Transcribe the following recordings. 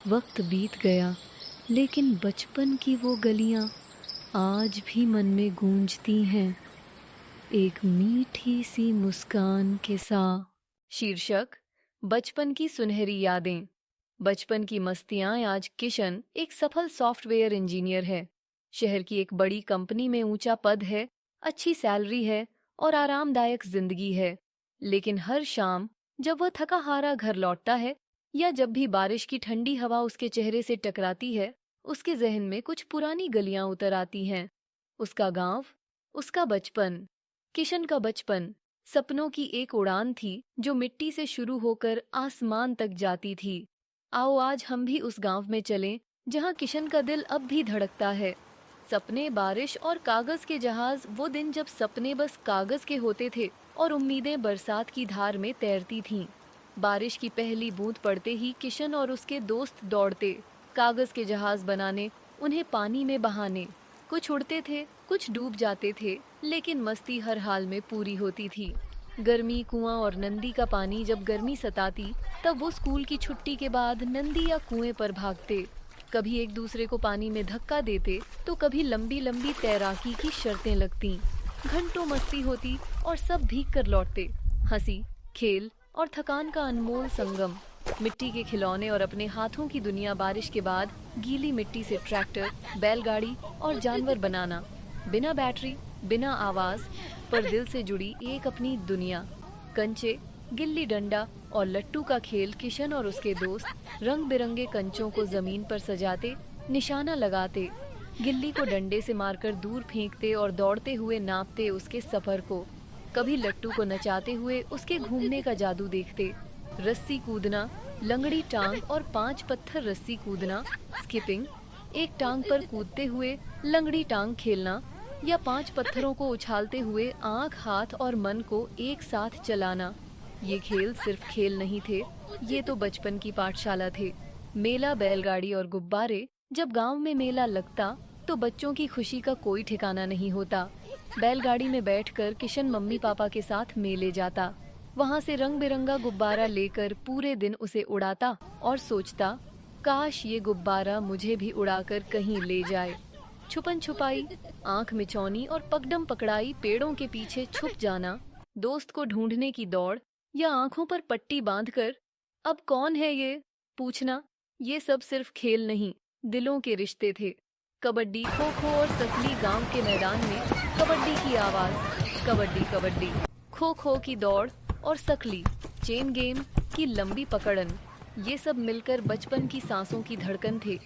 वक्त बीत गया, लेकिन बचपन की वो गलियां आज भी मन में गूंजती हैं, एक मीठी सी मुस्कान के साथ। शीर्षक: बचपन की सुनहरी यादें। बचपन की मस्तियां। आज किशन एक सफल सॉफ्टवेयर इंजीनियर है। शहर की एक बड़ी कंपनी में ऊंचा पद है, अच्छी सैलरी है और आरामदायक जिंदगी है। लेकिन हर शाम जब वह थका हारा घर लौटता है, या जब भी बारिश की ठंडी हवा उसके चेहरे से टकराती है, उसके जहन में कुछ पुरानी गलियां उतर आती हैं। उसका गांव, उसका बचपन। किशन का बचपन सपनों की एक उड़ान थी जो मिट्टी से शुरू होकर आसमान तक जाती थी। आओ आज हम भी उस गांव में चलें जहां किशन का दिल अब भी धड़कता है। सपने, बारिश और कागज के जहाज। वो दिन जब सपने बस कागज के होते थे और उम्मीदें बरसात की धार में तैरती थीं। बारिश की पहली बूंद पड़ते ही किशन और उसके दोस्त दौड़ते, कागज के जहाज बनाने, उन्हें पानी में बहाने। कुछ उड़ते थे, कुछ डूब जाते थे, लेकिन मस्ती हर हाल में पूरी होती थी। गर्मी, कुआं और नंदी का पानी। जब गर्मी सताती, तब वो स्कूल की छुट्टी के बाद नंदी या कुएं पर भागते। कभी एक दूसरे को पानी में धक्का देते, तो कभी लंबी लंबी तैराकी की शर्तें लगतीं। घंटों मस्ती होती और सब भीग कर लौटते। हंसी, खेल और थकान का अनमोल संगम। मिट्टी के खिलौने और अपने हाथों की दुनिया। बारिश के बाद गीली मिट्टी से ट्रैक्टर, बैलगाड़ी और जानवर बनाना। बिना बैटरी, बिना आवाज, पर दिल से जुड़ी एक अपनी दुनिया। कंचे, गिल्ली डंडा और लट्टू का खेल। किशन और उसके दोस्त रंग बिरंगे कंचों को जमीन पर सजाते, निशाना लगाते। गिल्ली को डंडे से मारकर दूर फेंकते और दौड़ते हुए नापते उसके सफर को। कभी लट्टू को नचाते हुए उसके घूमने का जादू देखते। रस्सी कूदना, लंगड़ी टांग और 5 पत्थर रस्सी कूदना, स्किपिंग, एक टांग पर कूदते हुए लंगड़ी टांग खेलना, या 5 पत्थरों को उछालते हुए आंख, हाथ और मन को एक साथ चलाना। ये खेल सिर्फ खेल नहीं थे, ये तो बचपन की पाठशाला थे। मेला, बैलगाड़ी और गुब्बारे। जब गांव में मेला लगता, तो बच्चों की खुशी का कोई ठिकाना नहीं होता। बैलगाड़ी में बैठकर किशन मम्मी पापा के साथ मेले जाता। वहां से रंग बिरंगा गुब्बारा लेकर पूरे दिन उसे उड़ाता और सोचता, काश ये गुब्बारा मुझे भी उड़ाकर कहीं ले जाए। छुपन छुपाई, आंख मिचौनी और पकड़म पकड़ाई। पेड़ों के पीछे छुप जाना, दोस्त को ढूंढने की दौड़, या आंखों पर पट्टी बांधकर अब कौन है ये पूछना। ये सब सिर्फ खेल नहीं, दिलों के रिश्ते थे। कबड्डी, खो खो और सकली। गांव के मैदान में कबड्डी की आवाज, कबड्डी कबड्डी। खो खो की दौड़ और सकली, चेन गेम की लंबी पकड़न। ये सब मिलकर बचपन की सांसों की धड़कन थे।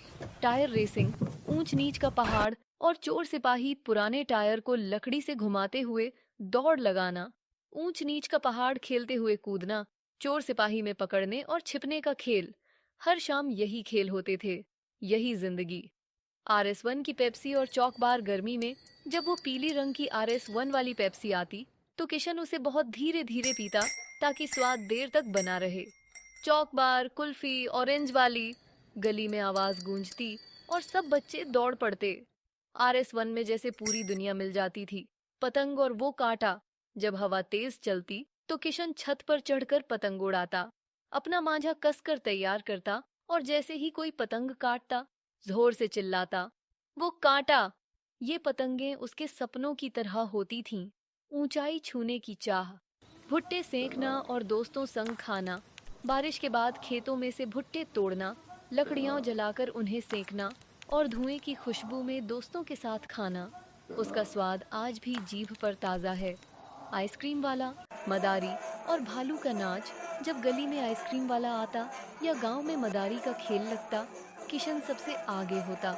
टायर रेसिंग, ऊंच नीच का पहाड़ और चोर सिपाही। पुराने टायर को लकड़ी से घुमाते हुए दौड़ लगाना, ऊंच नीच का पहाड़ खेलते हुए कूदना, चोर सिपाही में पकड़ने और छिपने का खेल। हर शाम यही खेल होते थे, यही जिंदगी। RS1 की पेप्सी और चॉक बार। गर्मी में जब वो पीली रंग की RS1 वाली पेप्सी आती, तो किशन उसे बहुत धीरे धीरे पीता, ताकि स्वाद देर तक बना रहे। चॉक बार, कुल्फी, ऑरेंज वाली। गली में आवाज गूंजती और सब बच्चे दौड़ पड़ते। RS1 में जैसे पूरी दुनिया मिल जाती थी। पतंग और वो कांटा। जब हवा तेज चलती, तो किशन छत पर चढ़कर पतंग उड़ाता, अपना मांझा कसकर तैयार करता और जैसे ही कोई पतंग काटता, जोर से चिल्लाता, वो कांटा। ये पतंगें उसके सपनों की तरह होती थीं, ऊंचाई छूने की चाह। भुट्टे सेंकना और दोस्तों संग खाना। बारिश के बाद खेतों में से भुट्टे तोड़ना, लकड़ियां जलाकर उन्हें सेंकना और धुएं की खुशबू में दोस्तों के साथ खाना। उसका स्वाद आज भी जीभ पर ताज़ा है। आइसक्रीम वाला, मदारी और भालू का नाच। जब गली में आइसक्रीम वाला आता या गांव में मदारी का खेल लगता, किशन सबसे आगे होता।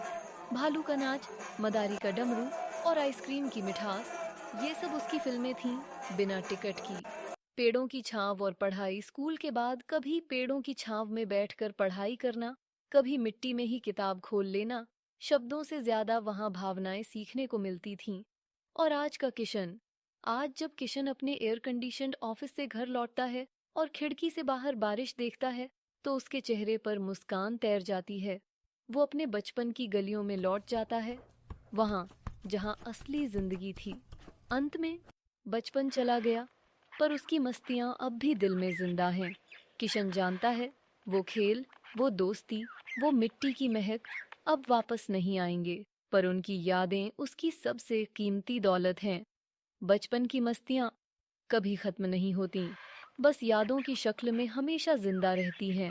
भालू का नाच, मदारी का डमरू और आइसक्रीम की मिठास, ये सब उसकी फिल्में थीं, बिना टिकट की। पेड़ों की छांव और पढ़ाई। स्कूल के बाद कभी पेड़ों की छांव में बैठकर पढ़ाई करना, कभी मिट्टी में ही किताब खोल लेना। शब्दों से ज्यादा वहां भावनाएं सीखने को मिलती थीं। और आज का किशन, आज जब किशन अपने एयर कंडीशन्ड ऑफिस से घर लौटता है और खिड़की से बाहर बारिश देखता है, तो उसके चेहरे पर मुस्कान तैर जाती है। वो अपने बचपन की गलियों में लौट जाता है, वहां जहां असली जिंदगी थी। अंत में बचपन चला गया, पर उसकी मस्तियां अब भी दिल में जिंदा हैं। किशन जानता है, वो खेल, वो दोस्ती, वो मिट्टी की महक अब वापस नहीं आएंगे, पर उनकी यादें उसकी सबसे कीमती दौलत हैं। बचपन की मस्तियाँ कभी खत्म नहीं होती, बस यादों की शक्ल में हमेशा जिंदा रहती हैं।